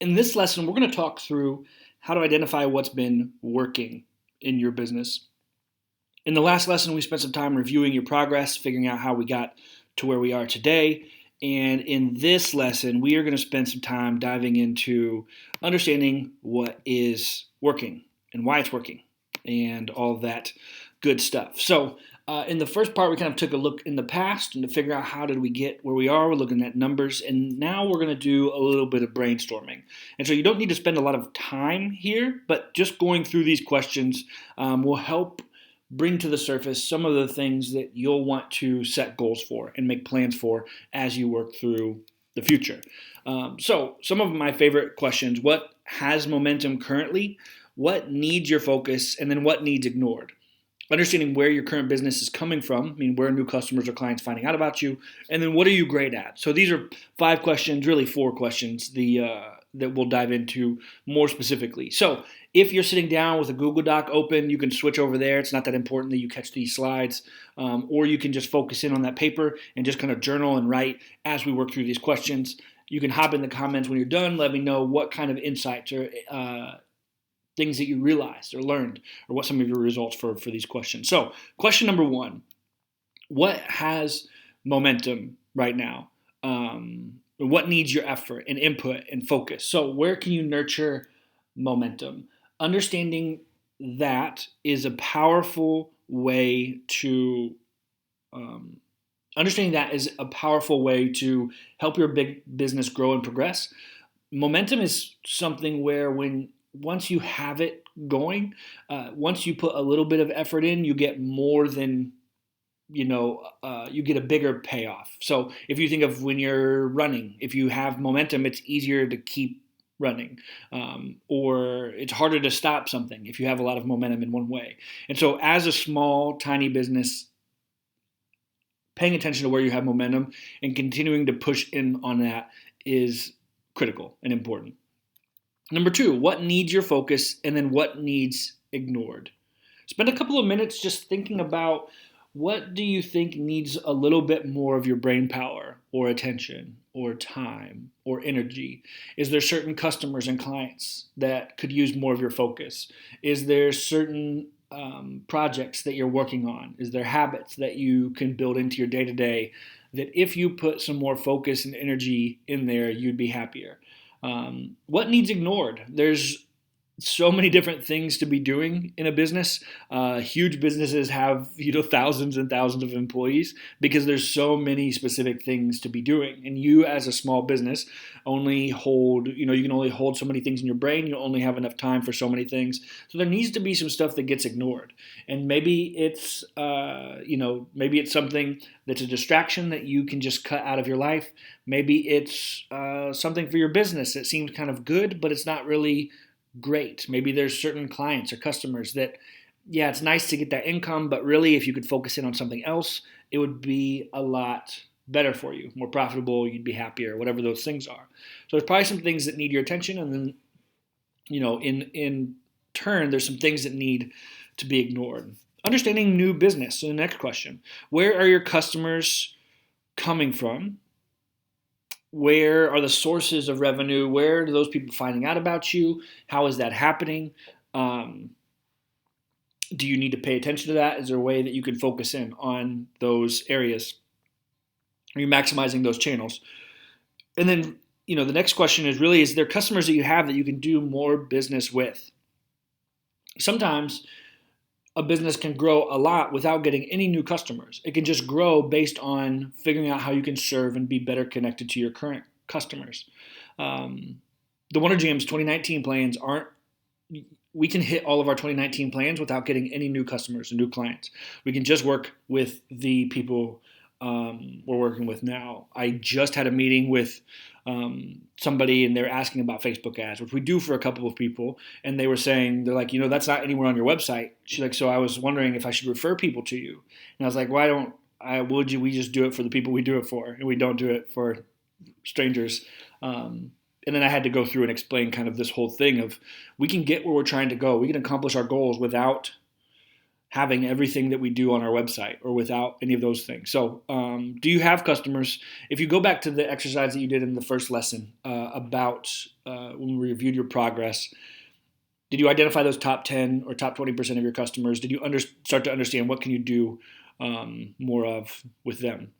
In this lesson, we're going to talk through how to identify what's been working in your business. In the last lesson, we spent some time reviewing your progress, figuring out how we got to where we are today. And in this lesson, we are going to spend some time diving into understanding what is working and why it's working and all that good stuff. So, in the first part, we kind of took a look in the past and to figure out how did we get where we are. We're looking at numbers, and now we're going to do a little bit of brainstorming. And so you don't need to spend a lot of time here, but just going through these questions will help bring to the surface some of the things that you'll want to set goals for and make plans for as you work through the future. So some of my favorite questions: what has momentum currently? What needs your focus? And then what needs ignored? Understanding where your current business is coming from, I mean, where new customers or clients finding out about you, and then what are you great at? So these are 5 questions, really 4 questions, that we'll dive into more specifically. So if you're sitting down with a Google Doc open, you can switch over there. It's not that important that you catch these slides, or you can just focus in on that paper and just kind of journal and write as we work through these questions. You can hop in the comments when you're done. Let me know what kind of insights or things that you realized or learned, or what some of your results for these questions. So question number 1, what has momentum right now? What needs your effort and input and focus? So where can you nurture momentum? Understanding that is a powerful way to help your big business grow and progress. Momentum is something where once you have it going, once you put a little bit of effort in, you get more than, you get a bigger payoff. So if you think of when you're running, if you have momentum, it's easier to keep running, or it's harder to stop something if you have a lot of momentum in one way. And so as a small, tiny business, paying attention to where you have momentum and continuing to push in on that is critical and important. Number 2, what needs your focus, and then what needs ignored? Spend a couple of minutes just thinking about, what do you think needs a little bit more of your brain power or attention or time or energy? Is there certain customers and clients that could use more of your focus? Is there certain projects that you're working on? Is there habits that you can build into your day-to-day that if you put some more focus and energy in there, you'd be happier? What needs ignored? There's so many different things to be doing in a business. Huge businesses have thousands and thousands of employees because there's so many specific things to be doing. And you, as a small business, only hold you can only hold so many things in your brain. You only have enough time for so many things. So there needs to be some stuff that gets ignored. And maybe it's something that's a distraction that you can just cut out of your life. Maybe it's something for your business that seems kind of good, but it's not really great. Maybe there's certain clients or customers that, it's nice to get that income, but really if you could focus in on something else, it would be a lot better for you, more profitable, you'd be happier, whatever those things are. So there's probably some things that need your attention, and then, in turn, there's some things that need to be ignored. Understanding new business. So the next question, where are your customers coming from? Where are the sources of revenue? Where are those people finding out about you? How is that happening? Do you need to pay attention to that? Is there a way that you can focus in on those areas? Are you maximizing those channels? And then, the next question is there customers that you have that you can do more business with? Sometimes a business can grow a lot without getting any new customers. It can just grow based on figuring out how you can serve and be better connected to your current customers. The Wonder Jams 2019 plans we can hit all of our 2019 plans without getting any new customers and new clients. We can just work with the people we're working with now. I just had a meeting with somebody, and they're asking about Facebook ads, which we do for a couple of people. And they were saying, they're like, that's not anywhere on your website. She's like, so I was wondering if I should refer people to you. And I was like, we just do it for the people we do it for, and we don't do it for strangers. And then I had to go through and explain kind of this whole thing of, we can get where we're trying to go. We can accomplish our goals without having everything that we do on our website or without any of those things. So, do you have customers? If you go back to the exercise that you did in the first lesson about when we reviewed your progress, did you identify those top 10 or top 20% of your customers? Did you start to understand what can you do more of with them?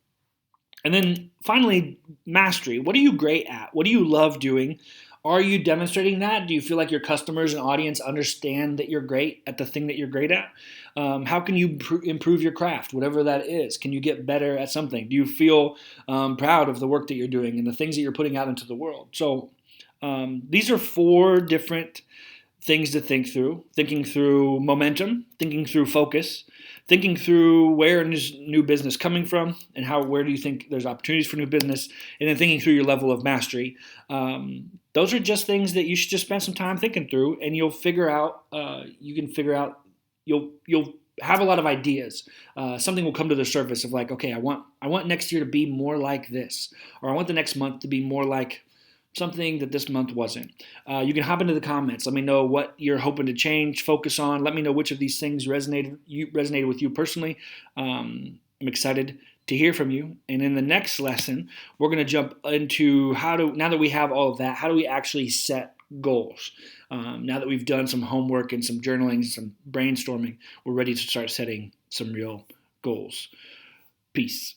And then finally, mastery. What are you great at? What do you love doing? Are you demonstrating that? Do you feel like your customers and audience understand that you're great at the thing that you're great at? How can you improve your craft, whatever that is? Can you get better at something? Do you feel proud of the work that you're doing and the things that you're putting out into the world? So these are 4 different things to think through. Thinking through momentum, thinking through focus, thinking through where is new business coming from and where do you think there's opportunities for new business, and then thinking through your level of mastery. Those are just things that you should just spend some time thinking through, and you'll figure out. You'll have a lot of ideas. Something will come to the surface of like, okay, I want next year to be more like this, or I want the next month to be more like something that this month wasn't. You can hop into the comments. Let me know what you're hoping to change, focus on. Let me know which of these things resonated with you personally. I'm excited to hear from you. And in the next lesson, we're going to jump into now that we have all of that, how do we actually set goals? Now that we've done some homework and some journaling, some brainstorming, we're ready to start setting some real goals. Peace.